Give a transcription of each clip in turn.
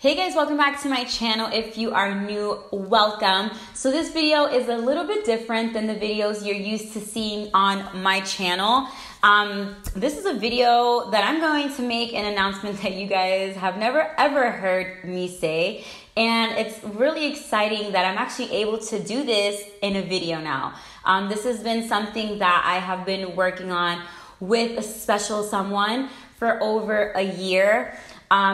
Hey guys, welcome back to my channel. If you are new, welcome. So this video is a little bit different than the videos you're used to seeing on my channel. This is a video that I'm going to make an announcement that you guys have never ever heard me say. And it's really exciting that I'm actually able to do this in a video now. This has been something that I have been working on with a special someone for over a year.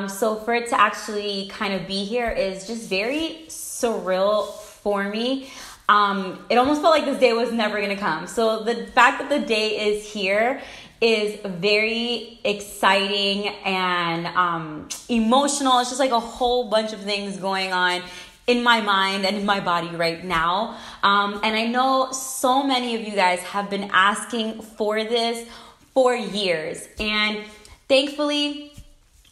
So for it to actually kind of be here is just very surreal for me. It almost felt like this day was never going to come. So the fact that the day is here is very exciting and emotional. It's just like a whole bunch of things going on in my mind and in my body right now. And I know so many of you guys have been asking for this for years. And thankfully,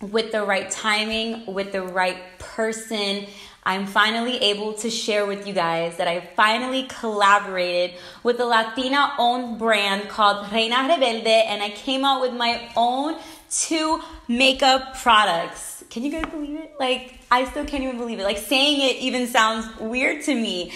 with the right timing, with the right person, I'm finally able to share with you guys that I finally collaborated with a Latina-owned brand called Reina Rebelde, and I came out with my own 2 makeup products. Can you guys believe it? Like, I still can't even believe it. Like, saying it even sounds weird to me.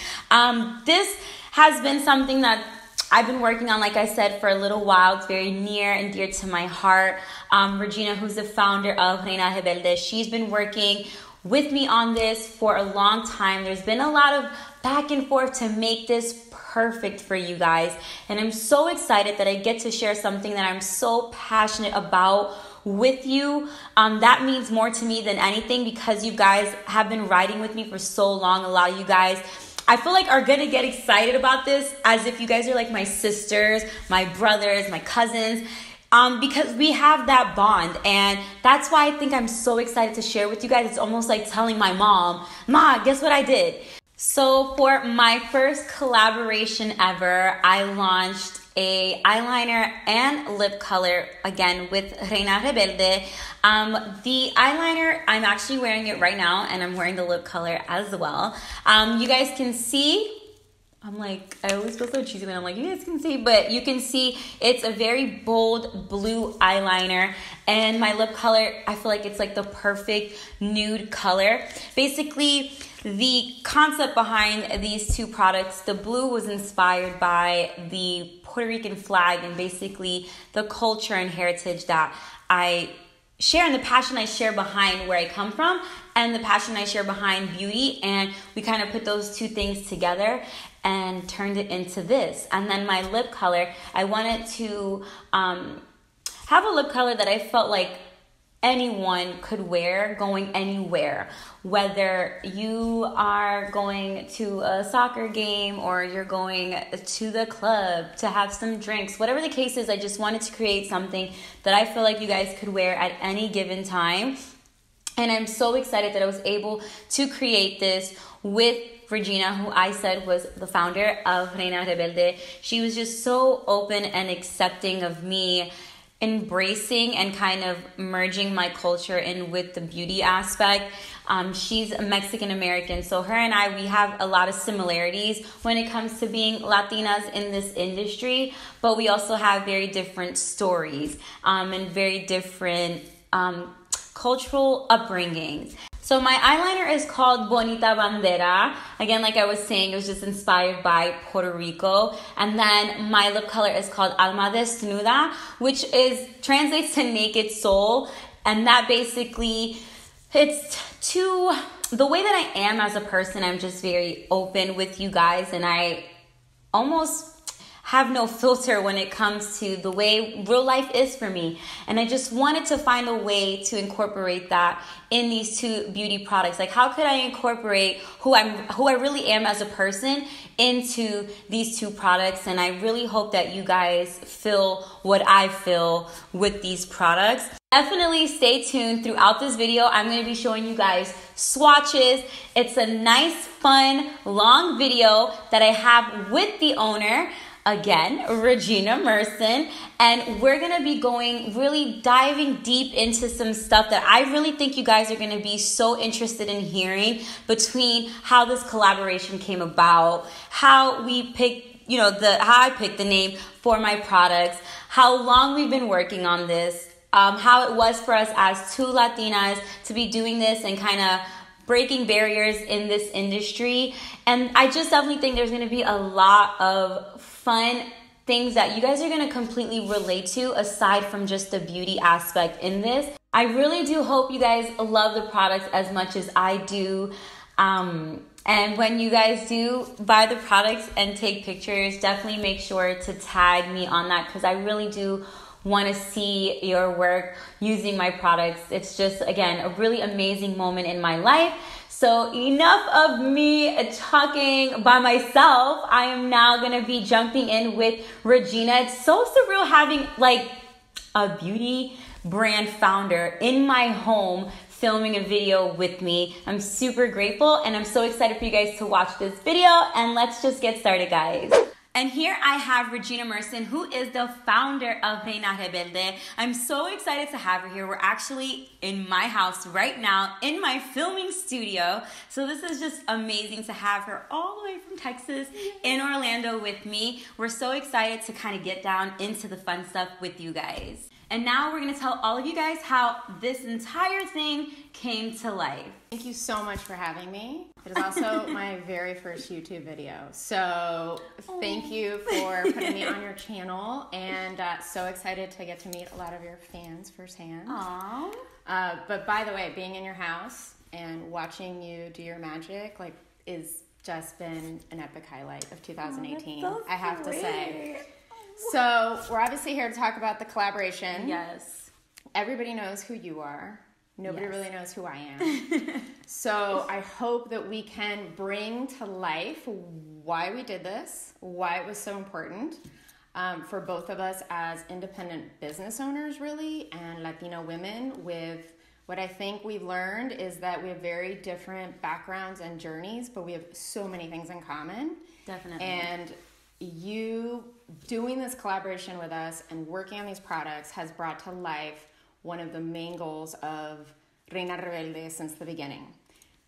This has been something that I've been working on, like I said, for a little while. It's very near and dear to my heart. Regina, who's the founder of Reina Rebelde, she's been working with me on this for a long time. There's been a lot of back and forth to make this perfect for you guys. And I'm so excited that I get to share something that I'm so passionate about with you. That means more to me than anything because you guys have been riding with me for so long. A lot of you guys, I feel like, are gonna get excited about this as if you guys are like my sisters, my brothers, my cousins, because we have that bond. And that's why I think I'm so excited to share with you guys. It's almost like telling my mom, "Ma, guess what I did?" So for my first collaboration ever, I launched a eyeliner and lip color, again, with Reina Rebelde. The eyeliner, I'm actually wearing it right now, and I'm wearing the lip color as well. You guys can see, I always feel so cheesy when I'm like, you guys can see, but you can see it's a very bold blue eyeliner, and my lip color, I feel like it's like the perfect nude color. Basically, the concept behind these 2 products, the blue was inspired by the Puerto Rican flag and basically the culture and heritage that I share and the passion I share behind where I come from and the passion I share behind beauty. And we kind of put those 2 things together and turned it into this. And then my lip color, I wanted to have a lip color that I felt like anyone could wear going anywhere, whether you are going to a soccer game or you're going to the club to have some drinks, whatever the case is. I just wanted to create something that I feel like you guys could wear at any given time. And I'm so excited that I was able to create this with Regina, who I said was the founder of Reina Rebelde. She was just so open and accepting of me embracing and kind of merging my culture in with the beauty aspect. She's Mexican American, so her and I, we have a lot of similarities when it comes to being Latinas in this industry, but we also have very different stories and very different cultural upbringings. So my eyeliner is called Bonita Bandera. Again, like I was saying, it was just inspired by Puerto Rico. And then my lip color is called Alma Desnuda, which translates to naked soul. And that basically, it's the way that I am as a person. I'm just very open with you guys, and I almost have no filter when it comes to the way real life is for me. And I just wanted to find a way to incorporate that in these 2 beauty products. Like, how could I incorporate who I really am as a person into these 2 products? And I really hope that you guys feel what I feel with these products. Definitely stay tuned throughout this video. I'm going to be showing you guys swatches. It's a nice, fun, long video that I have with the owner. Again, Regina Merson, and we're going to be really diving deep into some stuff that I really think you guys are going to be so interested in hearing, between how this collaboration came about, how we picked, how I picked the name for my products, how long we've been working on this, how it was for us as two Latinas to be doing this and kind of breaking barriers in this industry. And I just definitely think there's going to be a lot of fun things that you guys are going to completely relate to aside from just the beauty aspect in this. I really do hope you guys love the products as much as I do. And when you guys do buy the products and take pictures, definitely make sure to tag me on that, because I really do want to see your work using my products. It's just, again, a really amazing moment in my life. So enough of me talking by myself. I am now going to be jumping in with Regina. It's so surreal having like a beauty brand founder in my home filming a video with me. I'm super grateful, and I'm so excited for you guys to watch this video, and let's just get started, guys. And here I have Regina Merson, who is the founder of Reina Rebelde. I'm so excited to have her here. We're actually in my house right now, in my filming studio. So this is just amazing to have her all the way from Texas in Orlando with me. We're so excited to kind of get down into the fun stuff with you guys. And now we're going to tell all of you guys how this entire thing came to life. Thank you so much for having me. It is also my very first YouTube video. So thank you for putting me on your channel, and so excited to get to meet a lot of your fans firsthand. Aww. But by the way, being in your house and watching you do your magic is just been an epic highlight of 2018. So I have to say. So we're obviously here to talk about the collaboration. Yes. Everybody knows who you are. Nobody really knows who I am. So I hope that we can bring to life why we did this, why it was so important for both of us as independent business owners, really, and Latina women. With what I think we've learned is that we have very different backgrounds and journeys, but we have so many things in common. Definitely. And you doing this collaboration with us and working on these products has brought to life one of the main goals of Reina Rebelde since the beginning.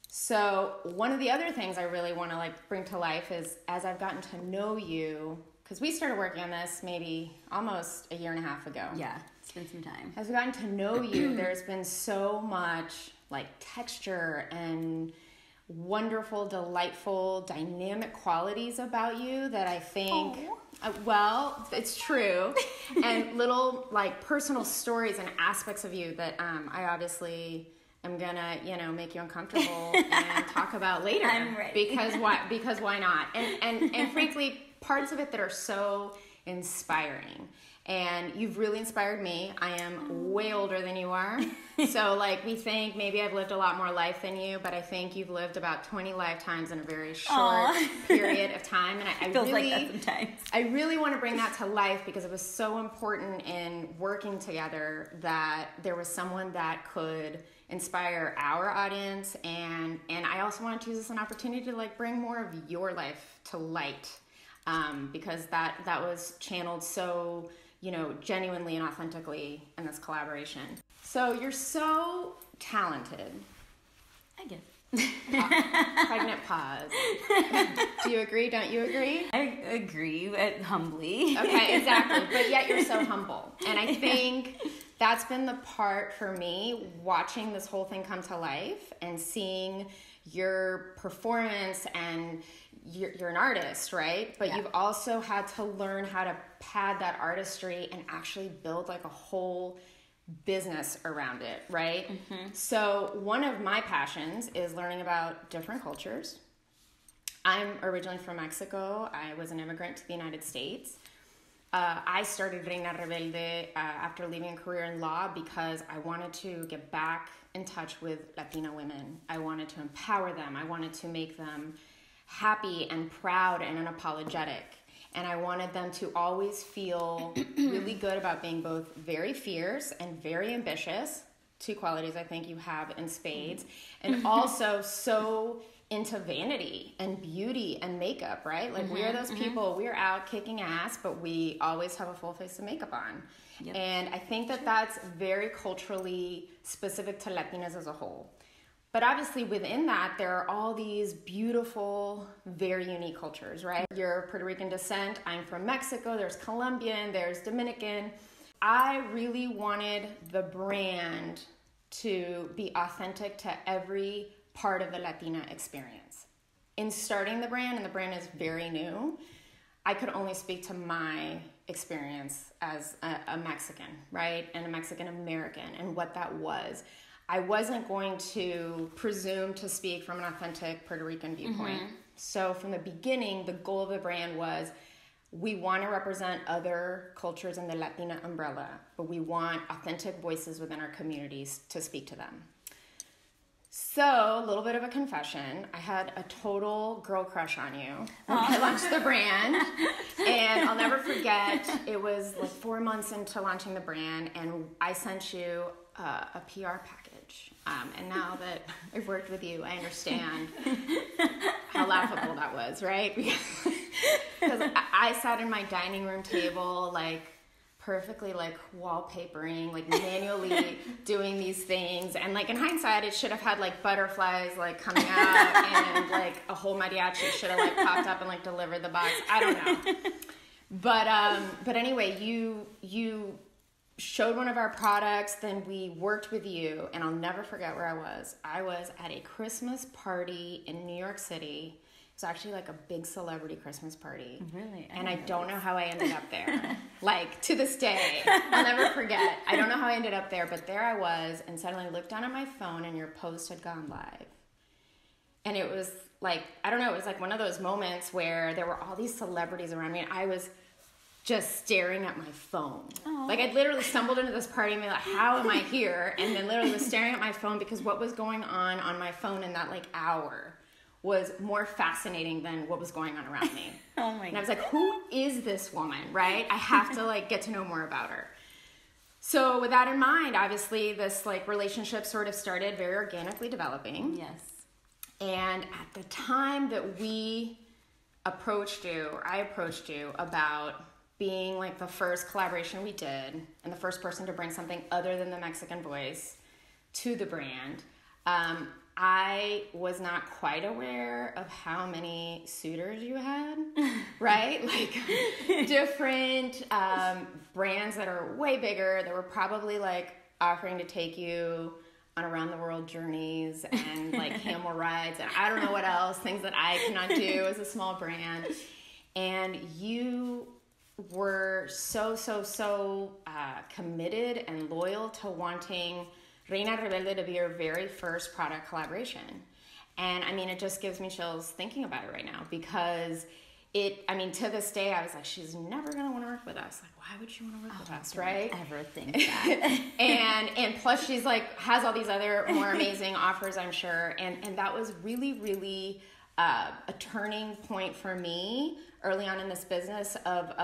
So one of the other things I really want to bring to life is, as I've gotten to know you, because we started working on this maybe almost a year and a half ago. Yeah, it's been some time. As we've gotten to know you, there's been so much texture and wonderful, delightful, dynamic qualities about you that I think, well, it's true, and little personal stories and aspects of you that I obviously am gonna, make you uncomfortable and talk about later. I'm ready. Because why not? And frankly, parts of it that are so inspiring. And you've really inspired me. I am way older than you are. So we think maybe I've lived a lot more life than you, but I think you've lived about 20 lifetimes in a very short period of time. And I Feels really, like that sometimes. I really want to bring that to life because it was so important in working together that there was someone that could inspire our audience. And I also want to use this as an opportunity to bring more of your life to light. Because that was channeled so genuinely and authentically in this collaboration. So you're so talented. I guess. Pregnant pause. Do you agree? Don't you agree? I agree, but humbly. Okay, exactly. But yet you're so humble. And I think that's been the part for me, watching this whole thing come to life and seeing your performance. And you're an artist, right? But you've also had to learn how to pad that artistry and actually build a whole business around it, right? Mm-hmm. So one of my passions is learning about different cultures. I'm originally from Mexico. I was an immigrant to the United States. I started Reina Rebelde after leaving a career in law because I wanted to get back in touch with Latina women. I wanted to empower them. I wanted to make them happy and proud and unapologetic. And I wanted them to always feel really good about being both very fierce and very ambitious, two qualities I think you have in spades, and also so into vanity and beauty and makeup, right? We are those people, we're out kicking ass, but we always have a full face of makeup on. Yep. And I think that that's very culturally specific to Latinas as a whole. But obviously within that, there are all these beautiful, very unique cultures, right? You're Puerto Rican descent, I'm from Mexico, there's Colombian, there's Dominican. I really wanted the brand to be authentic to every part of the Latina experience. In starting the brand, and the brand is very new, I could only speak to my experience as a Mexican, right? And a Mexican American, and what that was. I wasn't going to presume to speak from an authentic Puerto Rican viewpoint. So from the beginning, the goal of the brand was, we want to represent other cultures in the Latina umbrella, but we want authentic voices within our communities to speak to them. So, a little bit of a confession. I had a total girl crush on you when I launched the brand. And I'll never forget, it was like 4 months into launching the brand, and I sent you a PR package. And now that I've worked with you, I understand how laughable that was, right? Because I sat in my dining room table, like, perfectly, like, wallpapering, like, manually doing these things. And, like, in hindsight, it should have had, like, butterflies, like, coming out, and, like, a whole mariachi should have, like, popped up and, like, delivered the box. I don't know. But anyway, you showed one of our products, then we worked with you, and I'll never forget where I was. I was at a Christmas party in New York City. It was actually like a big celebrity Christmas party. Really? And I don't know how I ended up there. Like, to this day, I'll never forget. I don't know how I ended up there, but there I was, and suddenly I looked down at my phone, and your post had gone live. And it was like, I don't know, it was like one of those moments where there were all these celebrities around me, and I was just staring at my phone. Aww. Like, I'd literally stumbled into this party and be like, how am I here? And then literally was staring at my phone, because what was going on my phone in that, like, hour was more fascinating than what was going on around me. Oh my God. And I was like, who is this woman, right? I have to, like, get to know more about her. So with that in mind, obviously this, like, relationship sort of started very organically developing. Yes. And at the time that we approached you, or I approached you about being, like, the first collaboration we did, and the first person to bring something other than the Mexican voice to the brand, I was not quite aware of how many suitors you had, right? Like, different brands that are way bigger, that were probably, like, offering to take you on around the world journeys and, like, camel rides, and I don't know what else, things that I cannot do as a small brand. And you were so committed and loyal to wanting Reina Rebelde to be your very first product collaboration. And I mean, it just gives me chills thinking about it right now, because to this day, I was like, she's never going to want to work with us. Like, why would she want to work with us, right? Ever think that. and plus she's like, has all these other more amazing offers, I'm sure. And that was really, really a turning point for me early on in this business of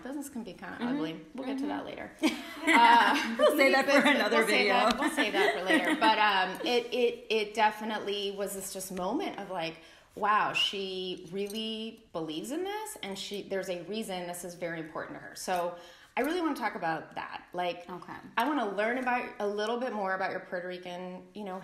business can be kind of ugly. We'll get to that later. We'll say that for another video. We'll say that for later. But it definitely was this just moment of like, wow, she really believes in this, and there's a reason this is very important to her. So I really want to talk about that. Like, okay. I want to learn about a little bit more about your Puerto Rican,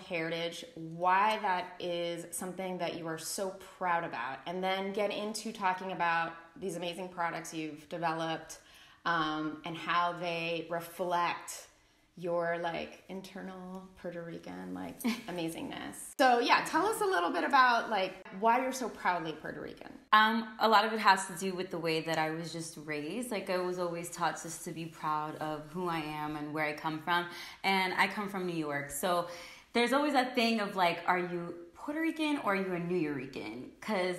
heritage, why that is something that you are so proud about, and then get into talking about these amazing products you've developed, and how they reflect your like internal Puerto Rican like amazingness. So yeah, tell us a little bit about like why you're so proudly Puerto Rican. A lot of it has to do with the way that I was just raised. Like, I was always taught just to be proud of who I am and where I come from. And I come from New York. So there's always that thing of like, are you Puerto Rican or are you a New Yorican? Because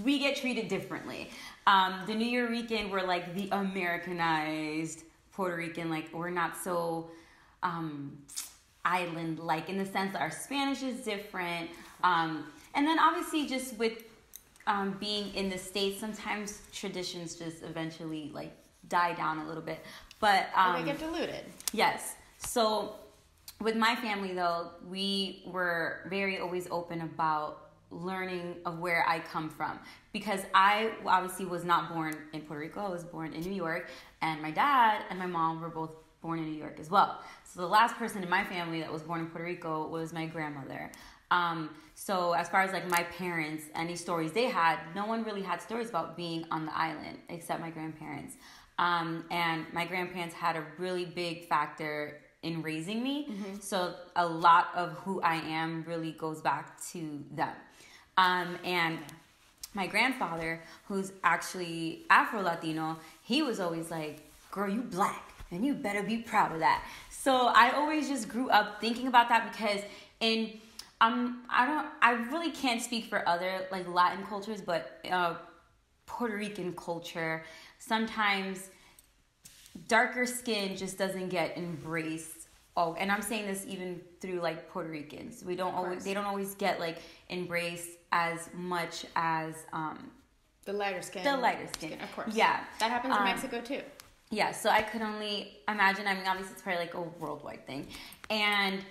we get treated differently. The New Yorican, we're like the Americanized Puerto Rican, like we're not so island-like in the sense that our Spanish is different. And then obviously just with being in the States, sometimes traditions just eventually like die down a little bit. But they get diluted. Yes. So with my family though, we were very always open about learning of where I come from, because I obviously was not born in Puerto Rico. I was born in New York, and my dad and my mom were both born in New York as well. So the last person in my family that was born in Puerto Rico was my grandmother. So as far as like my parents, any stories they had, no one really had stories about being on the island except my grandparents. And my grandparents had a really big factor in raising me. So a lot of who I am really goes back to them. And my grandfather, who's actually Afro-Latino, he was always like, girl, you black and you better be proud of that. So I always just grew up thinking about that because I really can't speak for other like Latin cultures, but Puerto Rican culture, sometimes darker skin just doesn't get embraced. Oh, and I'm saying this even through like Puerto Ricans. They don't always get like embraced as much as the lighter skin. Of course. Yeah. That happens in Mexico too. Yeah, so I could only imagine. I mean, obviously it's probably like a worldwide thing. And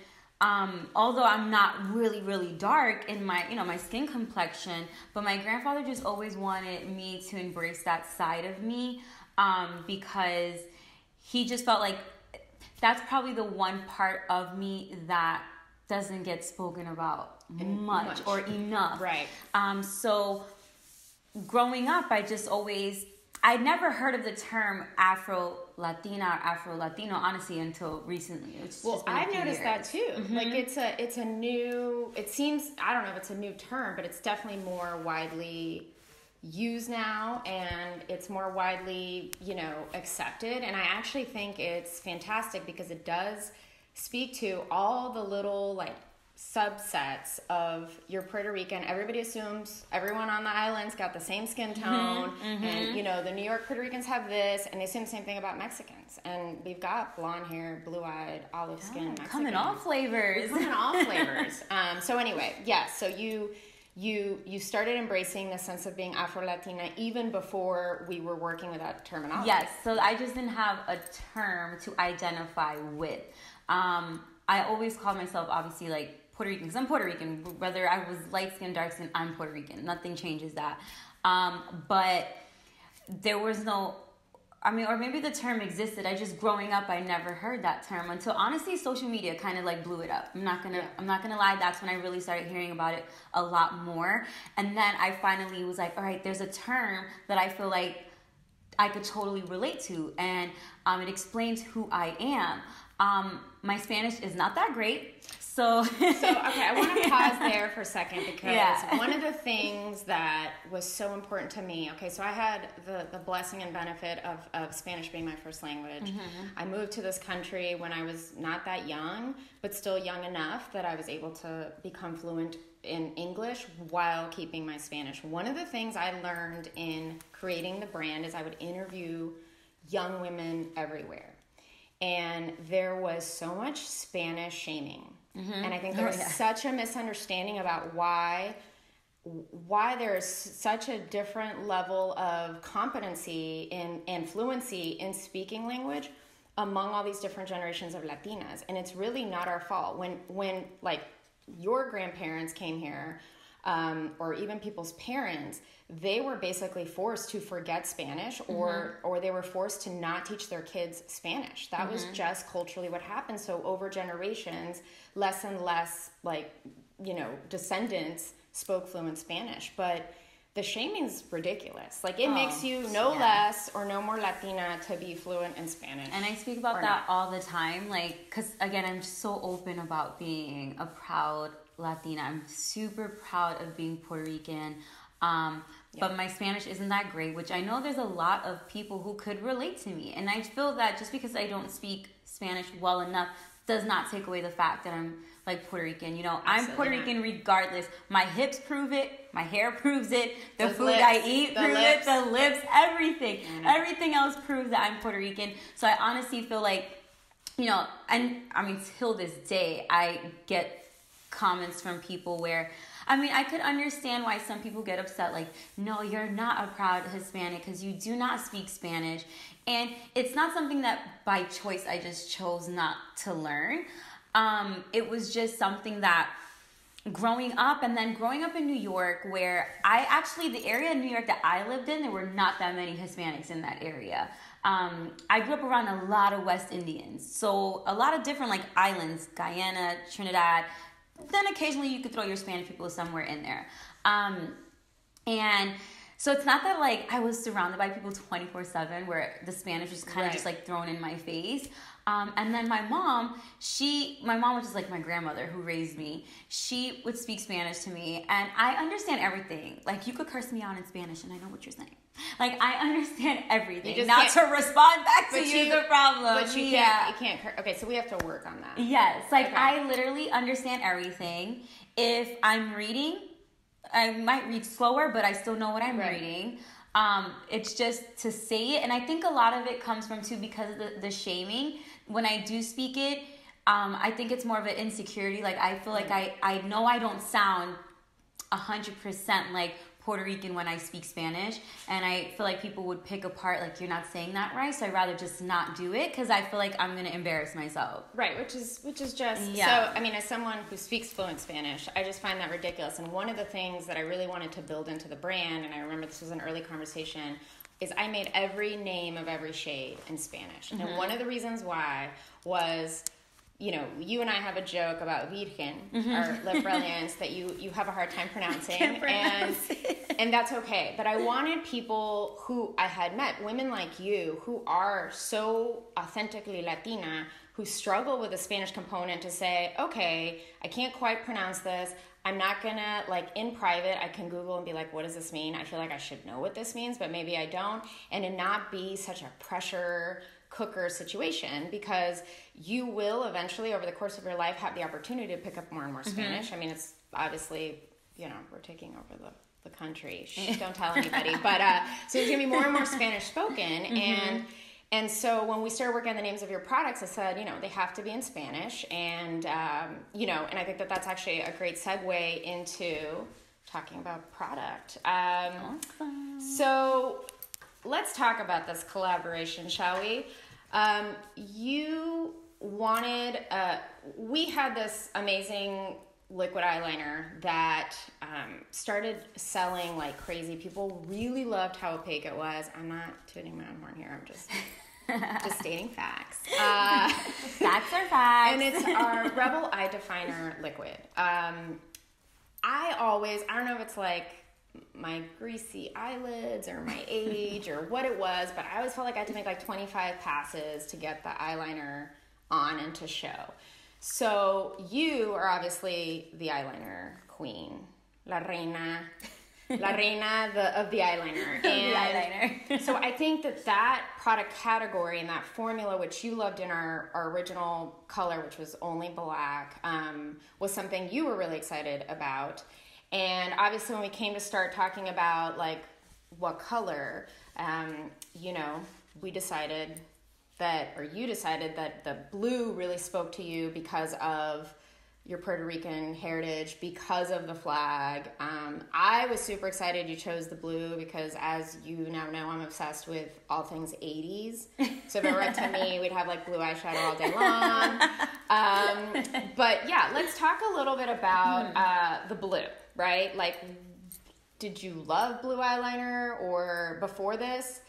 although I'm not really, really dark in my, my skin complexion, but my grandfather just always wanted me to embrace that side of me, because he just felt like that's probably the one part of me that doesn't get spoken about much or enough. Right. So growing up, I'd never heard of the term Afro-Latina or Afro-Latino, honestly, until recently. I've noticed that too. Like it's a new, it seems, I don't know if it's a new term, but it's definitely more widely used now, and it's more widely, accepted. And I actually think it's fantastic because it does speak to all the little like subsets of your Puerto Rican. Everybody assumes everyone on the island's got the same skin tone, and the New York Puerto Ricans have this, and they assume the same thing about Mexicans. And we've got blonde hair, blue-eyed, olive skin Mexicans. Coming all flavors. So anyway, so you started embracing the sense of being Afro-Latina even before we were working with that terminology. Yes, so I just didn't have a term to identify with. I always called myself, obviously, like, Puerto Rican, because I'm Puerto Rican. Whether I was light skin, dark skin, I'm Puerto Rican. Nothing changes that. But there was no, or maybe the term existed. Growing up, I never heard that term until honestly social media kind of like blew it up. I'm not gonna lie. That's when I really started hearing about it a lot more. And then I finally was like, all right, there's a term that I feel like I could totally relate to, and it explains who I am. My Spanish is not that great. So okay, I want to pause there for a second because one of the things that was so important to me, so I had the blessing and benefit of Spanish being my first language. I moved to this country when I was not that young, but still young enough that I was able to become fluent in English while keeping my Spanish. One of the things I learned in creating the brand is I would interview young women everywhere. And there was so much Spanish shaming. And I think there was such a misunderstanding about why there is such a different level of competency and fluency in speaking language among all these different generations of Latinas. And it's really not our fault. When like your grandparents came here, or even people's parents, they were basically forced to forget Spanish or they were forced to not teach their kids Spanish. That was just culturally what happened. So over generations, less and less descendants spoke fluent Spanish. But the shaming's ridiculous. Like it makes you no less or no more Latina to be fluent in Spanish. And I speak about that all the time. Like, cause again, I'm so open about being a proud Latina. I'm super proud of being Puerto Rican. But my Spanish isn't that great, which I know there's a lot of people who could relate to me. And I feel that just because I don't speak Spanish well enough does not take away the fact that I'm like Puerto Rican. I'm Puerto Rican regardless. My hips prove it. My hair proves it. The food I eat proves it. The lips, everything. Everything else proves that I'm Puerto Rican. So I honestly feel like, and till this day, I get comments from people where, I could understand why some people get upset, like, no, you're not a proud Hispanic because you do not speak Spanish. And it's not something that by choice I just chose not to learn. It was just something that growing up in New York, where the area in New York that I lived in, there were not that many Hispanics in that area. I grew up around a lot of West Indians. So a lot of different like islands, Guyana, Trinidad. Then occasionally you could throw your Spanish people somewhere in there. And So it's not that like I was surrounded by people 24/7 where the Spanish was kind of just like thrown in my face. And then my mom, which is like my grandmother who raised me, she would speak Spanish to me, and I understand everything. Like, you could curse me out in Spanish and I know what you're saying. Like, I understand everything. You just to respond back to you, the problem. But you can't curse. Okay, so we have to work on that. Yes. Like, I literally understand everything. If I'm reading, I might read slower, but I still know what I'm reading. It's just to say it. And I think a lot of it comes from, too, because of the shaming. When I do speak it, I think it's more of an insecurity. Like, I feel like I know I don't sound 100% like Puerto Rican when I speak Spanish, and I feel like people would pick apart, like, you're not saying that right, so I'd rather just not do it, because I feel like I'm going to embarrass myself. Right, which is just, so, I mean, as someone who speaks fluent Spanish, I just find that ridiculous, and one of the things that I really wanted to build into the brand, and I remember this was an early conversation, is I made every name of every shade in Spanish, and one of the reasons why was, you know, you and I have a joke about Virgen, or La Brilliance, that you have a hard time pronouncing, and that's okay. But I wanted people who I had met, women like you, who are so authentically Latina, who struggle with the Spanish component, to say, okay, I can't quite pronounce this. I'm not gonna, like, in private, I can Google and be like, what does this mean? I feel like I should know what this means, but maybe I don't. And to not be such a pressure cooker situation, because you will eventually, over the course of your life, have the opportunity to pick up more and more Spanish. I mean, it's obviously, you know, we're taking over the country. Shh, don't tell anybody. But so there's gonna be more and more Spanish spoken, and so when we started working on the names of your products, I said, you know, they have to be in Spanish, and you know, and I think that that's actually a great segue into talking about product. Awesome. So let's talk about this collaboration, shall we? You wanted, we had this amazing liquid eyeliner that started selling like crazy. People really loved how opaque it was. I'm not tooting my own horn here. I'm just stating facts. Facts are facts. And it's our Rebel Eye Definer liquid. I don't know if it's like my greasy eyelids or my age or what it was, but I always felt like I had to make like 25 passes to get the eyeliner on and to show. So you are obviously the eyeliner queen, la reina of the eyeliner. And so I think that product category and that formula, which you loved in our original color, which was only black, was something you were really excited about. And obviously when we came to start talking about like what color, you know, we decided that, or you decided that the blue really spoke to you because of your Puerto Rican heritage, because of the flag. I was super excited you chose the blue because, as you now know, I'm obsessed with all things 80s. So if it were up to me, we'd have like blue eyeshadow all day long. But yeah, let's talk a little bit about the blue, right? Like, did you love blue eyeliner, or before this,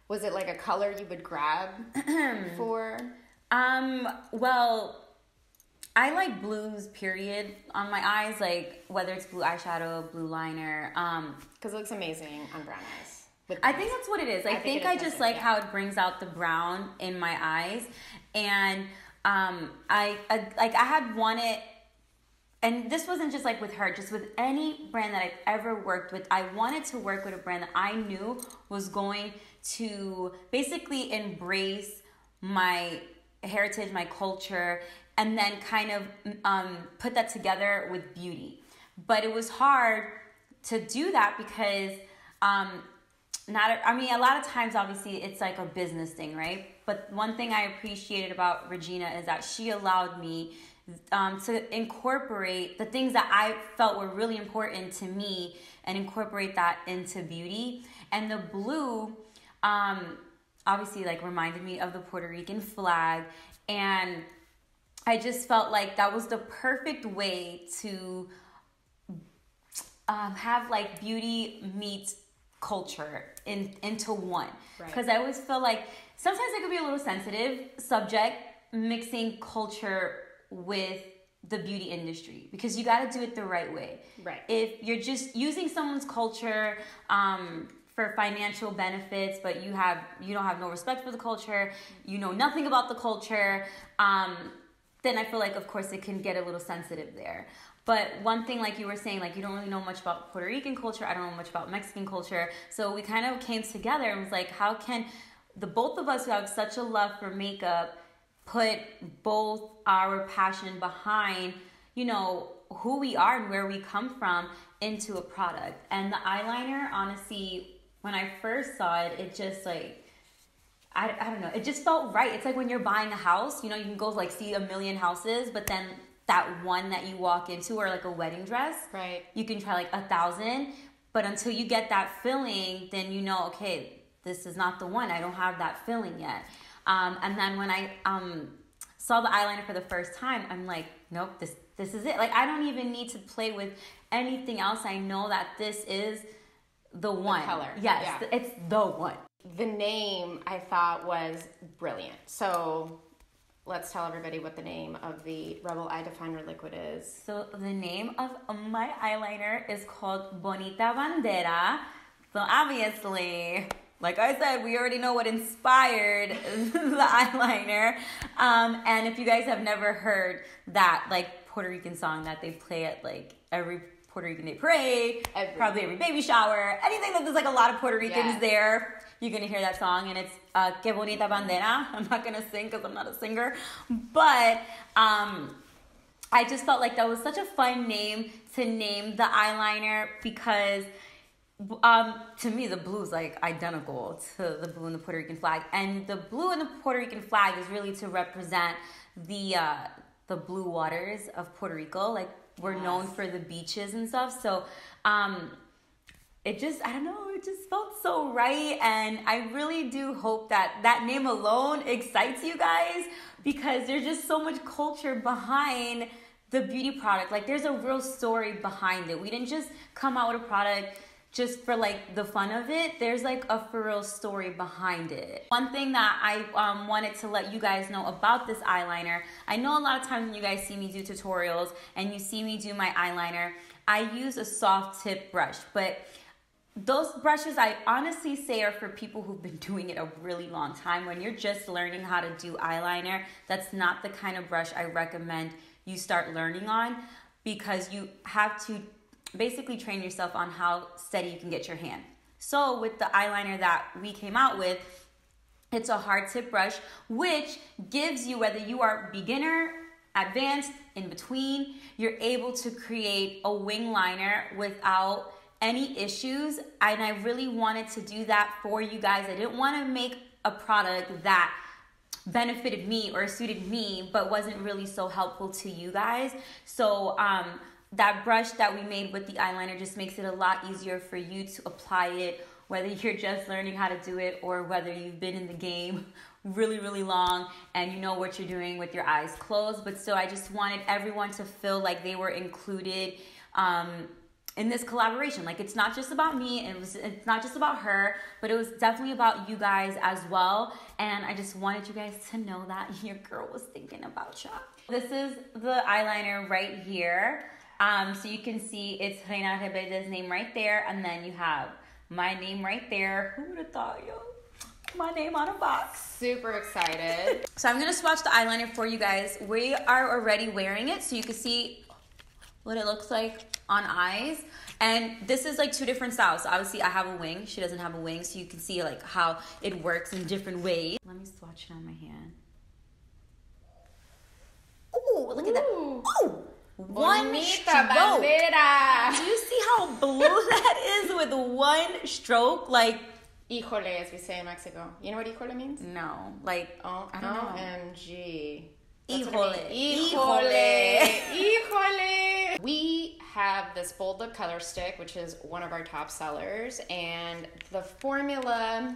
was it like a color you would grab for? Well, I like blues, period, on my eyes, like whether it's blue eyeshadow, blue liner. Because it looks amazing on brown eyes. I think that's what it is. I think I just like how it brings out the brown in my eyes. And I had wanted, and this wasn't just like with her, just with any brand that I've ever worked with, I wanted to work with a brand that I knew was going to basically embrace my heritage, my culture, and then kind of put that together with beauty. But it was hard to do that because a lot of times, obviously, it's like a business thing, right? But one thing I appreciated about Regina is that she allowed me to incorporate the things that I felt were really important to me and incorporate that into beauty. And the blue, obviously, like reminded me of the Puerto Rican flag, and I just felt like that was the perfect way to have like beauty meets culture into one. Because I always feel like sometimes it could be a little sensitive subject, mixing culture with the beauty industry, because you got to do it the right way. Right. If you're just using someone's culture for financial benefits, but you don't have no respect for the culture, you know nothing about the culture, then I feel like, of course, it can get a little sensitive there. But one thing, like you were saying, like you don't really know much about Puerto Rican culture, I don't know much about Mexican culture, so we kind of came together and was like, how can the both of us who have such a love for makeup put both our passion behind, you know, who we are and where we come from into a product. And the eyeliner, honestly, when I first saw it, it just like, I don't know, it just felt right. It's like when you're buying a house, you know, you can go like see a million houses, but then that one that you walk into, or like a wedding dress, right, you can try like 1,000, but until you get that feeling, then you know, okay, this is not the one. I don't have that feeling yet. And then when I saw the eyeliner for the first time, I'm like, nope, this is it. Like, I don't even need to play with anything else. I know that this is the one. The color. Yes, yeah. It's the one. The name I thought was brilliant. So let's tell everybody what the name of the Rebel Eye Definer liquid is. So the name of my eyeliner is called Bonita Bandera. So obviously, like I said, we already know what inspired the eyeliner. And if you guys have never heard that like Puerto Rican song that they play at like every Puerto Rican Day Parade, probably every baby shower, anything that there's like a lot of Puerto Ricans there, you're going to hear that song. And it's Que Bonita Bandera. I'm not going to sing because I'm not a singer. But I just felt like that was such a fun name to name the eyeliner because to me, the blue is like identical to the blue in the Puerto Rican flag. And the blue in the Puerto Rican flag is really to represent the blue waters of Puerto Rico. Like, we're known for the beaches and stuff. So it just, I don't know, it just felt so right. And I really do hope that that name alone excites you guys, because there's just so much culture behind the beauty product. Like, there's a real story behind it. We didn't just come out with a product just for like the fun of it. There's like a for real story behind it. One thing that I wanted to let you guys know about this eyeliner, I know a lot of times when you guys see me do tutorials and you see me do my eyeliner, I use a soft tip brush, but those brushes I honestly say are for people who've been doing it a really long time. When you're just learning how to do eyeliner, that's not the kind of brush I recommend you start learning on, because you have to basically train yourself on how steady you can get your hand. So with the eyeliner that we came out with, it's a hard tip brush, which gives you, whether you are beginner, advanced, in between, you're able to create a wing liner without any issues. And I really wanted to do that for you guys. I didn't want to make a product that benefited me or suited me, but wasn't really so helpful to you guys. So that brush that we made with the eyeliner just makes it a lot easier for you to apply it, whether you're just learning how to do it or whether you've been in the game really, really long and you know what you're doing with your eyes closed. But still, I just wanted everyone to feel like they were included in this collaboration. Like, it's not just about me, it's not just about her, but it was definitely about you guys as well. And I just wanted you guys to know that your girl was thinking about y'all. This is the eyeliner right here. So you can see it's Reina Rebelde's name right there, and then you have my name right there. Who would have thought, yo? My name on a box. Super excited. So I'm going to swatch the eyeliner for you guys. We are already wearing it, so you can see what it looks like on eyes. And this is like two different styles. So obviously I have a wing. She doesn't have a wing, so you can see like how it works in different ways. Let me swatch it on my hand. Ooh, look at that. Ooh. One Bonita stroke. Bandera. Do you see how blue that is with one stroke? Like, Híjole, as we say in Mexico. You know what híjole means? no, like, Oh, I don't know. OMG. Híjole. Híjole. We have this Bold Look color stick, which is one of our top sellers, and the formula,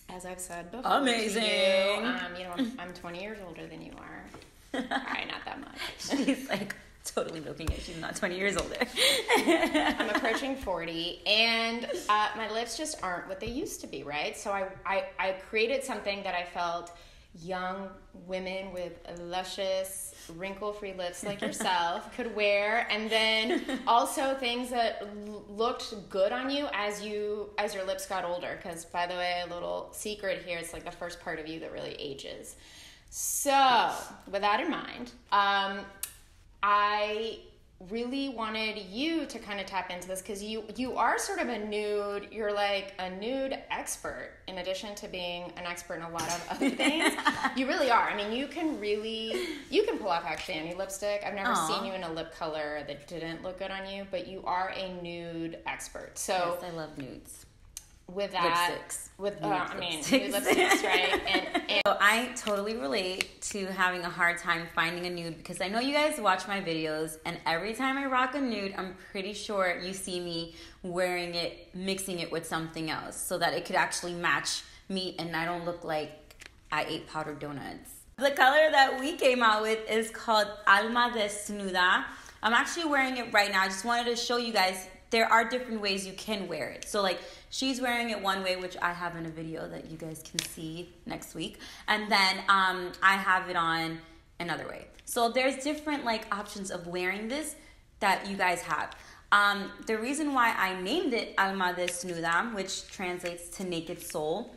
as I've said before, Amazing. to you, I'm 20 years older than you are. All right, not that much. She's like totally looking at she's not 20 years older. I'm approaching 40, and my lips just aren't what they used to be, right? So I created something that I felt young women with luscious wrinkle-free lips like yourself could wear, and then also things that looked good on you as your lips got older. Because, by the way, a little secret here, it's like the first part of you that really ages. So, with that in mind, I really wanted you to kind of tap into this, because you are sort of you're like a nude expert in addition to being an expert in a lot of other things. You really are. I mean, you can pull off actually any lipstick. I've never seen you in a lip color that didn't look good on you, but you are a nude expert. So yes, I love nudes. With that, nude lipsticks, right? And so I totally relate to having a hard time finding a nude, because I know you guys watch my videos, and every time I rock a nude, I'm pretty sure you see me wearing it, mixing it with something else, so that it could actually match me and I don't look like I ate powdered donuts. The color that we came out with is called Alma Desnuda. I'm actually wearing it right now. I just wanted to show you guys there are different ways you can wear it. So like, she's wearing it one way, which I have in a video that you guys can see next week. And then I have it on another way. So there's different like options of wearing this that you guys have. The reason why I named it Alma Desnuda, which translates to naked soul,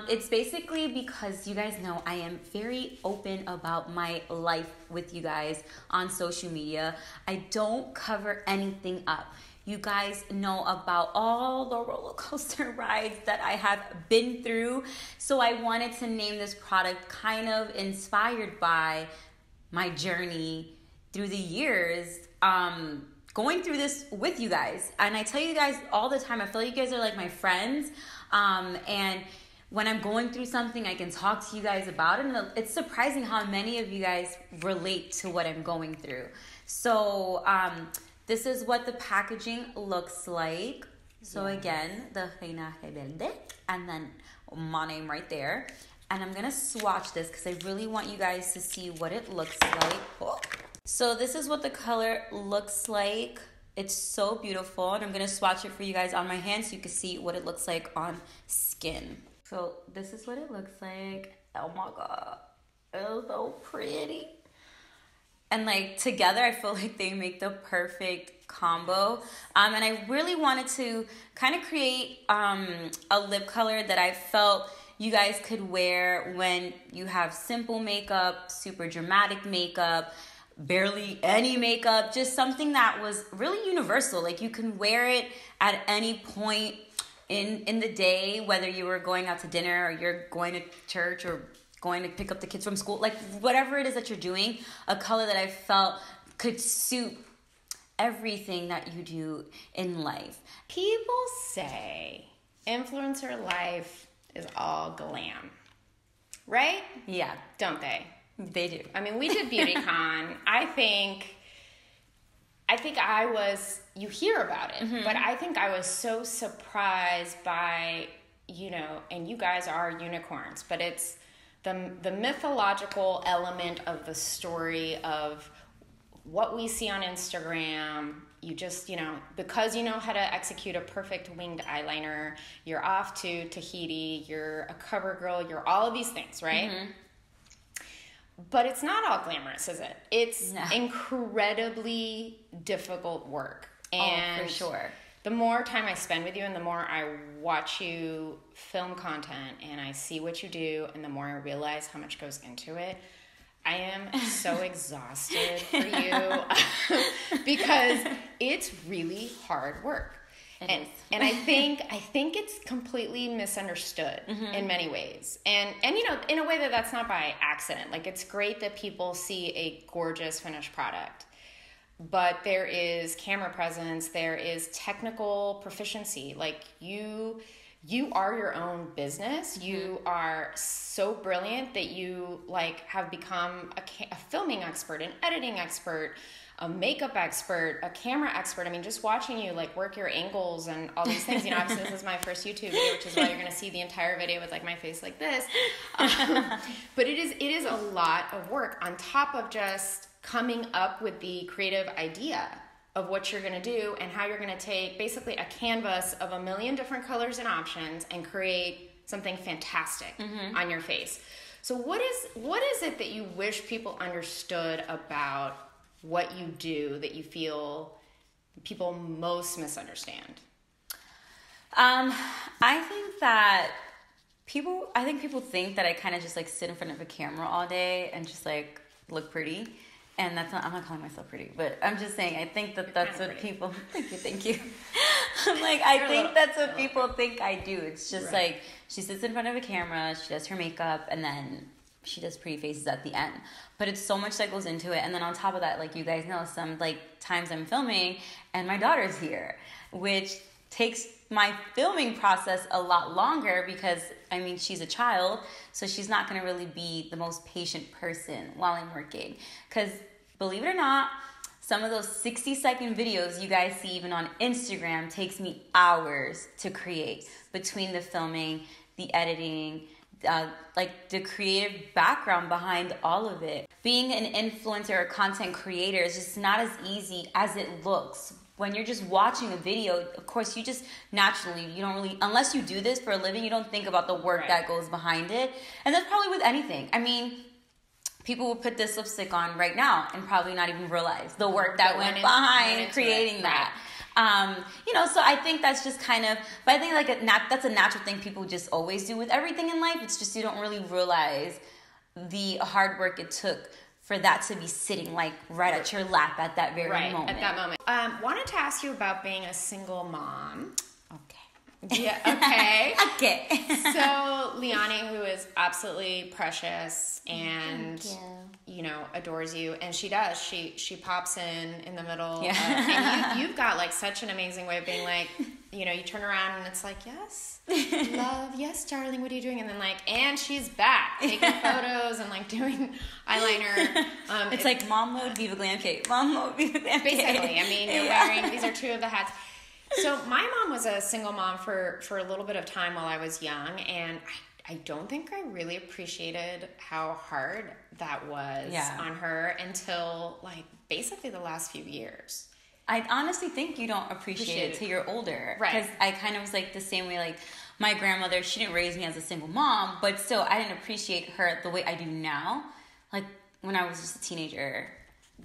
it's basically because you guys know I am very open about my life with you guys on social media. I don't cover anything up. You guys know about all the roller coaster rides that I have been through. So I wanted to name this product kind of inspired by my journey through the years, going through this with you guys. And I tell you guys all the time, I feel like you guys are like my friends. And when I'm going through something, I can talk to you guys about it. And it's surprising how many of you guys relate to what I'm going through. So this is what the packaging looks like. So again, the Reina Rebelde, and then my name right there. And I'm going to swatch this because I really want you guys to see what it looks like. Oh. So this is what the color looks like. It's so beautiful. And I'm going to swatch it for you guys on my hand so you can see what it looks like on skin. So this is what it looks like. Oh my God. It's so pretty. And like together, I feel like they make the perfect combo. And I really wanted to kind of create a lip color that I felt you guys could wear when you have simple makeup, super dramatic makeup, barely any makeup, just something that was really universal. Like you can wear it at any point in the day, whether you were going out to dinner or you're going to church or going to pick up the kids from school, like whatever it is that you're doing, a color that I felt could suit everything that you do in life. People say influencer life is all glam, right? Yeah. Don't they? They do. I mean, we did BeautyCon. I think I was, you hear about it, but I think I was so surprised by, and you guys are unicorns, but it's the mythological element of the story of what we see on Instagram. You just, because you know how to execute a perfect winged eyeliner, you're off to Tahiti, you're a cover girl, you're all of these things, right? Mm-hmm. But it's not all glamorous, is it? It's incredibly difficult work. And for sure. The more time I spend with you and the more I watch you film content and I see what you do and the more I realize how much goes into it, I am so exhausted for you because it's really hard work. And I think it's completely misunderstood in many ways. And in a way that's not by accident. Like, it's great that people see a gorgeous finished product. But there is camera presence, there is technical proficiency. Like, you are your own business. You are so brilliant that you have become a filming expert, an editing expert, a makeup expert, a camera expert. I mean, just watching you work your angles and all these things. Obviously this is my first YouTube video, which is why you're going to see the entire video with my face like this. But it is a lot of work on top of just coming up with the creative idea of what you're going to do and how you're going to take basically a canvas of a million different colors and options and create something fantastic on your face. So what is it that you wish people understood about what you do that you feel people most misunderstand? I think that people think that I kind of just like sit in front of a camera all day and just like look pretty. And I'm not calling myself pretty, but I'm just saying, I think that that's what people, thank you. I'm like, I think that's what people think I do. It's just like, she sits in front of a camera, she does her makeup, and then she does pretty faces at the end. But it's so much that goes into it. And then on top of that, like you guys know, some like times I'm filming and my daughter's here, which takes my filming process a lot longer because, I mean, she's a child, so she's not going to really be the most patient person while I'm working. Because believe it or not, some of those 60-second videos you guys see even on Instagram takes me hours to create between the filming, the editing, like the creative background behind all of it. Being an influencer or content creator is just not as easy as it looks. When you're just watching a video, of course, you just naturally, you don't really, unless you do this for a living, you don't think about the work that goes behind it. And that's probably with anything. I mean, people will put this lipstick on right now and probably not even realize the work that went behind creating that. You know, so I think that's just kind of, but I think like that's a natural thing people just always do with everything in life. It's just you don't really realize the hard work it took for that to be sitting like right at your lap at that very moment. At that moment. Wanted to ask you about being a single mom. Okay. Yeah, okay. Okay. So, Liani, who is absolutely precious and, you know, adores you, and she does. She pops in the middle. Yeah. And you've got, like, such an amazing way of being like, you know, you turn around and it's like, yes, love, yes, darling, what are you doing? And then, like, and she's back, taking photos and, like, doing eyeliner. It's like mom mode, VivaGlamKay. Mom mode, VivaGlamKay. Basically. I mean, you're wearing, these are two of the hats. So my mom was a single mom for a little bit of time while I was young, and I don't think I really appreciated how hard that was on her until like basically the last few years. I honestly think you don't appreciate it till you're older. Right. Because I kind of was like the same way, like my grandmother, she didn't raise me as a single mom, but still I didn't appreciate her the way I do now. Like when I was just a teenager.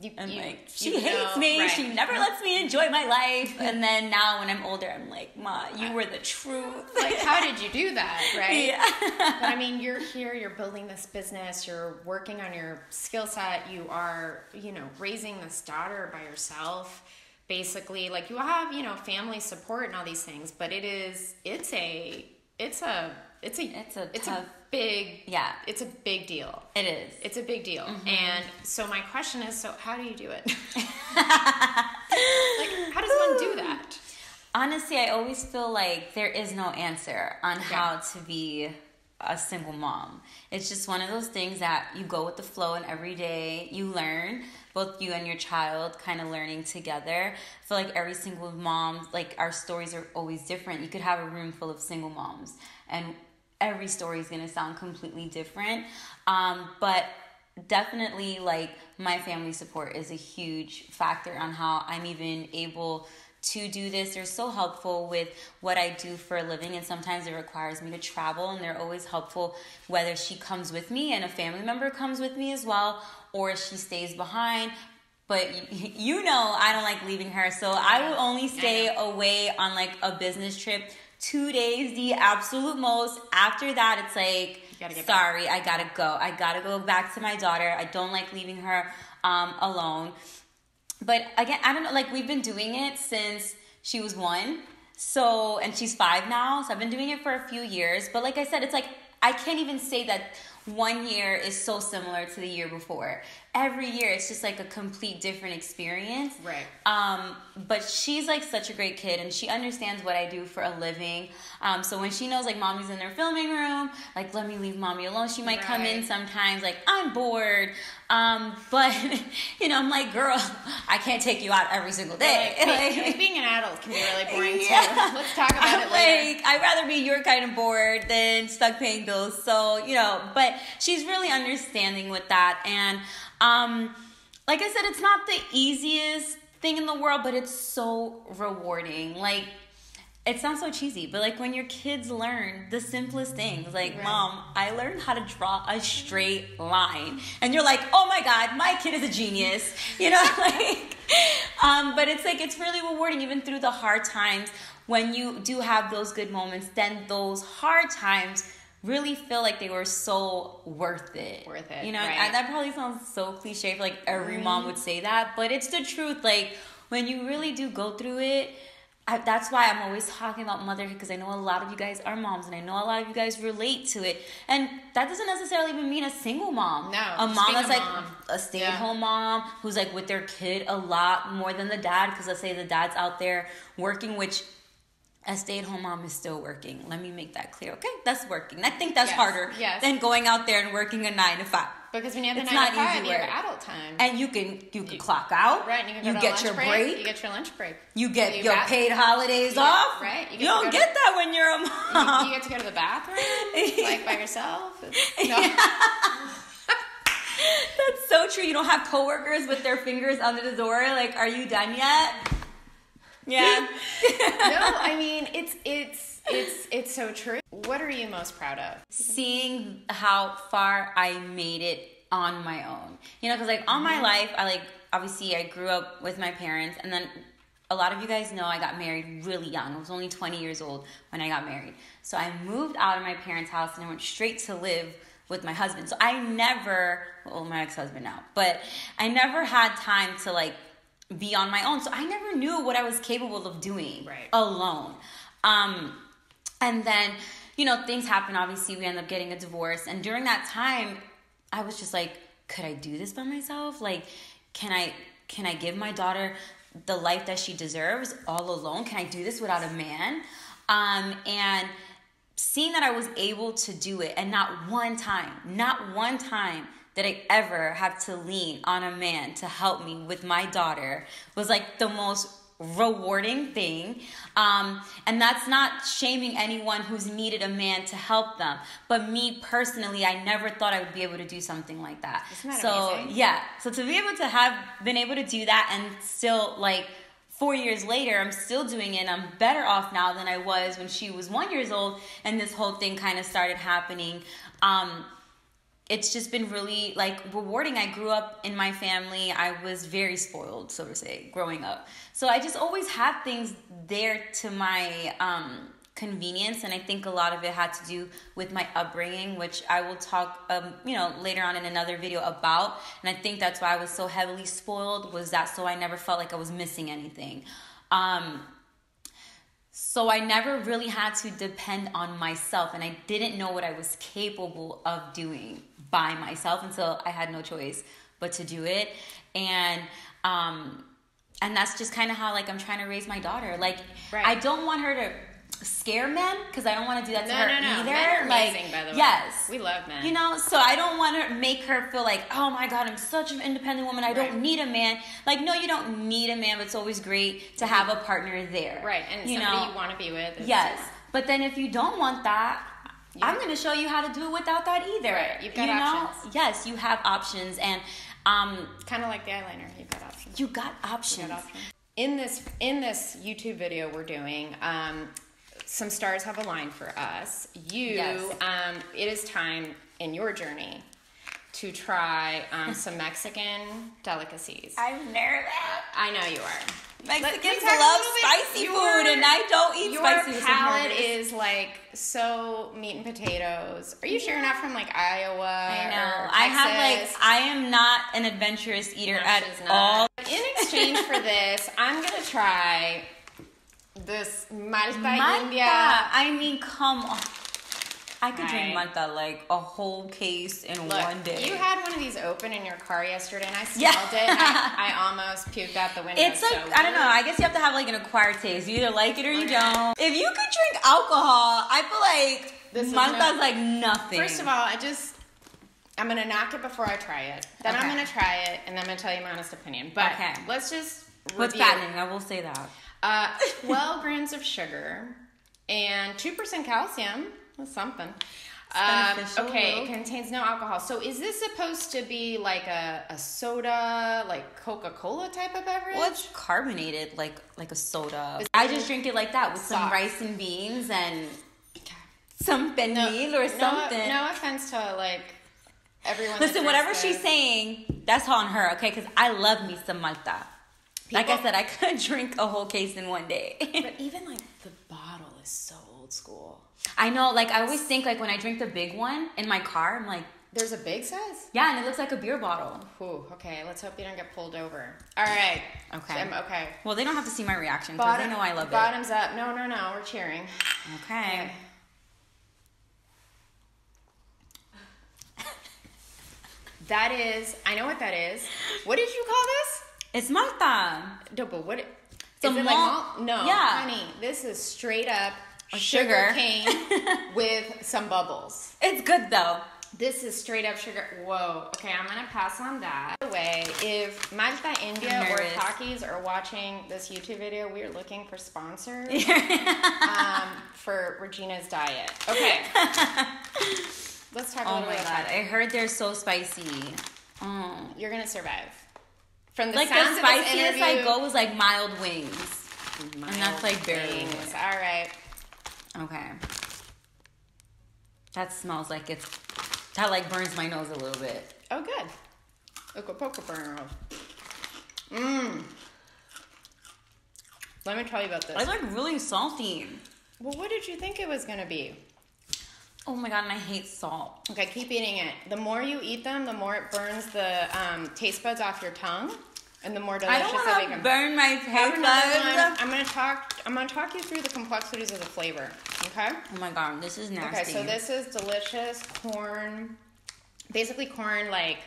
She hates me. Right. She never lets me enjoy my life. And then now when I'm older, I'm like, Ma, you were the truth. Like, how did you do that, right? Yeah. But I mean, you're here, you're building this business, you're working on your skill set, you are, you know, raising this daughter by yourself. Basically, like you have, you know, family support and all these things, but it's a big deal. It is. It's a big deal. Mm-hmm. And so my question is, so how do you do it? Like, how does one do that? Honestly, I always feel like there is no answer on how to be a single mom. It's just one of those things that you go with the flow, and every day you learn, both you and your child kind of learning together. I feel like every single mom, like our stories are always different. You could have a room full of single moms and every story is going to sound completely different. But definitely like my family support is a huge factor on how I'm even able to do this. They're so helpful with what I do for a living, and sometimes it requires me to travel, and they're always helpful whether she comes with me and a family member comes with me as well, or she stays behind. But you know I don't like leaving her, so I will only stay away on like a business trip 2 days, the absolute most. After that, it's like, sorry, I gotta go. I gotta go back to my daughter. I don't like leaving her alone. But again, I don't know, like we've been doing it since she was 1. So, and she's 5 now. So I've been doing it for a few years. But like I said, it's like, I can't even say that 1 year is so similar to the year before. Every year, it's just like a complete different experience. Right. But she's like such a great kid, and she understands what I do for a living. So when she knows like mommy's in their filming room, like let me leave mommy alone. She might come in sometimes like I'm bored. But you know, I'm like, girl, I can't take you out every single day. Like, being an adult can be really boring too. Let's talk about it later. Like, I'd rather be your kind of bored than stuck paying bills. So, you know, but she's really understanding with that. And like I said, it's not the easiest thing in the world, but it's so rewarding. Like, it sounds so cheesy, but like when your kids learn the simplest things, like, Mom, I learned how to draw a straight line. And you're like, oh my God, my kid is a genius. You know, like, but it's like, it's really rewarding even through the hard times. When you do have those good moments, then those hard times really feel like they were so worth it. Worth it, you know, right. and that probably sounds so cliche, like every mom would say that, but it's the truth. Like, when you really do go through it, that's why I'm always talking about motherhood, because I know a lot of you guys are moms, and I know a lot of you guys relate to it. And that doesn't necessarily even mean a single mom. No, a mom that's like mom. a stay-at-home mom who's like with their kid a lot more than the dad, because let's say the dad's out there working, which a stay-at-home mom is still working. Let me make that clear. Okay, that's working. I think that's harder than going out there and working a 9 to 5. Because when you have the 9 to 5, you have adult time. And you can clock out. Right, and you get your break. You get your lunch break. You get your paid holidays off. Right. You don't get that when you're a mom. You get to go to the bathroom, like by yourself. That's so true. You don't have coworkers with their fingers under the door. Like, are you done yet? Yeah. No, I mean, it's so true. What are you most proud of? Seeing how far I made it on my own. You know, because like all my life, obviously I grew up with my parents, and then a lot of you guys know I got married really young. I was only 20 years old when I got married. So I moved out of my parents' house and I went straight to live with my husband. So I never, my ex-husband now, but I never had time to like be on my own. So I never knew what I was capable of doing alone. And then, you know, things happen. Obviously, we end up getting a divorce. And during that time, I was just like, could I do this by myself? Like, can I give my daughter the life that she deserves all alone? Can I do this without a man? And seeing that I was able to do it, and not one time did I ever have to lean on a man to help me with my daughter, was like the most rewarding thing. And that's not shaming anyone who's needed a man to help them, but me personally, I never thought I would be able to do something like that. Isn't that so amazing? Yeah, so to be able to have been able to do that, and still like 4 years later, I'm still doing it, and I'm better off now than I was when she was 1 year old and this whole thing kind of started happening. It's just been really like rewarding. I grew up in my family. I was very spoiled, so to say, growing up. So I just always had things there to my convenience, and I think a lot of it had to do with my upbringing, which I will talk, later on in another video about. And I think that's why I was so heavily spoiled, was that so I never felt like I was missing anything. So I never really had to depend on myself, and I didn't know what I was capable of doing by myself until I had no choice but to do it. And that's just kind of how like I'm trying to raise my daughter. Like, I don't want her to scare men, because I don't want to do that to her either. Men are amazing, by the way. Yes, we love men. You know, so I don't want to make her feel like, oh my God, I'm such an independent woman, I don't need a man. Like, no, you don't need a man, but it's always great to have a partner there. Right, and somebody you want to be with. Yes, but then if you don't want that, I'm going to show you how to do it without that either. Right, you've got options. Yes, you have options, and kind of like the eyeliner, you've got options. You got options. In this YouTube video we're doing, some stars have aligned for us. It is time in your journey to try some Mexican delicacies. I'm nervous. I know you are. Mexicans love spicy food, and I don't eat spicy food. Your palate is like so meat and potatoes. Are you sure you're not from like Iowa? I know. Texas? I am not an adventurous eater at all. In exchange for this, I'm gonna try this Malta India. I mean, come on. I could drink Malta like a whole case in one day. You had one of these open in your car yesterday, and I smelled it. I almost puked out the window. It's like, I don't know. I guess you have to have like an acquired taste. You either like it or you don't. If you could drink alcohol, I feel like Malta's like nothing. First of all, I'm going to knock it before I try it. Then I'm going to try it, and then I'm going to tell you my honest opinion. But let's just review. What's fattening? I will say that. 12 grams of sugar and 2% calcium. That's something. beneficial. Okay, it contains no alcohol. So is this supposed to be like a soda, like Coca-Cola type of beverage? Well, it's carbonated, like a soda. I just drink it like that with some rice and beans and some pernil or something. No offense to like everyone. Listen, whatever she's saying, that's on her, okay? Because I love me some Malta. Like I said, I could drink a whole case in one day. But even like the bottle is so old school. I know, like I always think like when I drink the big one in my car, I'm like, there's a big size? Yeah, and it looks like a beer bottle. Ooh, okay, let's hope you don't get pulled over. All right. Okay. Okay. Well, they don't have to see my reaction because they know I love it. Bottoms up. No, we're cheering. Okay. That is, I know what that is. What did you call this? It's Malta. No, but what? Is it like malt? No, yeah. Honey, this is straight up sugar cane with some bubbles. It's good though. This is straight up sugar. Whoa. Okay, I'm gonna pass on that. By the way, if Malta India or Takis are watching this YouTube video, we are looking for sponsors for Regina's diet. Okay. Let's talk a little bit about that. I heard they're so spicy. You're gonna survive. From the like sounds the spiciest of this interview, I go was like mild wings, and that's like barely. All right. Okay. That smells like that like burns my nose a little bit. Oh, good. Look a poker burner. Let me tell you about this. It's like really salty. Well, what did you think it was gonna be? Oh my god, and I hate salt. Okay, keep eating it. The more you eat them, the more it burns the taste buds off your tongue, and the more delicious I don't they become. Burn my taste buds. I'm gonna talk you through the complexities of the flavor. Okay. Oh my god, this is nasty. Okay, so this is delicious corn, basically corn like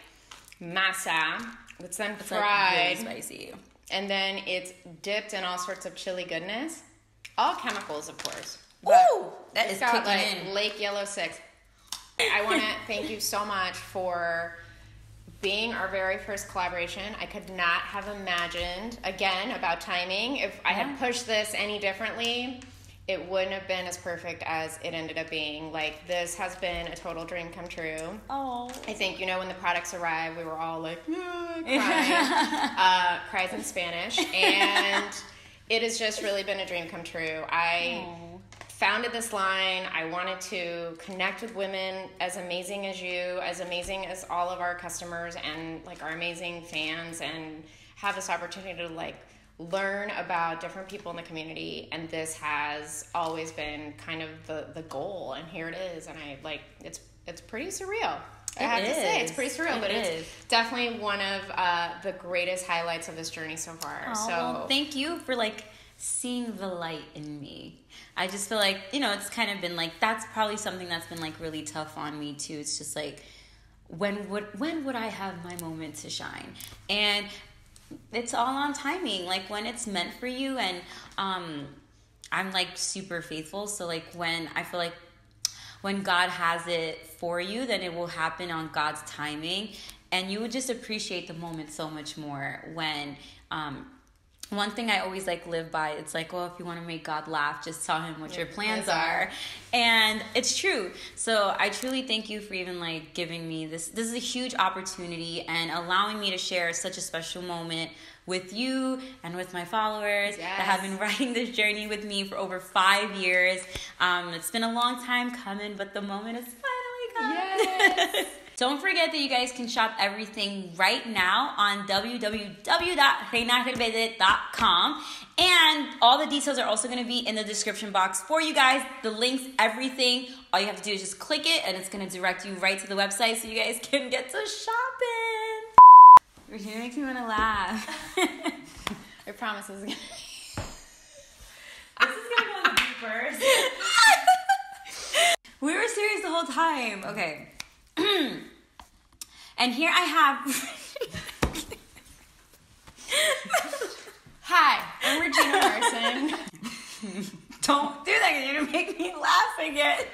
masa. It's then fried. Like really spicy. And then it's dipped in all sorts of chili goodness. All chemicals, of course. Ooh, that is got kicking like in. Lake Yellow 6. I want to thank you so much for being our very first collaboration. I could not have imagined, again, about timing. If I had pushed this any differently, it wouldn't have been as perfect as it ended up being. Like, this has been a total dream come true. Oh. I think, when the products arrived, we were all like, crying. Cries in Spanish. And it has just really been a dream come true. I founded this line. I wanted to connect with women as amazing as you, as amazing as all of our customers and like our amazing fans, and have this opportunity to like learn about different people in the community. And this has always been kind of the goal, and here it is. And I like it's pretty surreal. I have to say it's pretty surreal, but it's definitely one of the greatest highlights of this journey so far. Oh, well, thank you for like seeing the light in me. I just feel like, it's kind of been like, that's probably something that's been like really tough on me too. It's just like, when would I have my moment to shine? And it's all on timing, like when it's meant for you. And I'm like super faithful. So like when I feel like when God has it for you, then it will happen on God's timing. And you would just appreciate the moment so much more when, one thing I always like live by, it's like, if you want to make God laugh, just tell him what your plans are. And it's true. So I truly thank you for even like giving me this. This is a huge opportunity and allowing me to share such a special moment with you and with my followers that have been riding this journey with me for over 5 years. It's been a long time coming, but the moment is finally come. Yes. Don't forget that you guys can shop everything right now on www.reinarebelde.com. And all the details are also going to be in the description box for you guys. The links, everything. All you have to do is just click it, and it's going to direct you right to the website so you guys can get to shopping. Regina makes me want to laugh. I promise this is going to This is going to go in the bloopers. We were serious the whole time. Okay. And here I have... Hi, I'm Regina Larson. Don't do that because you're going to make me laugh again.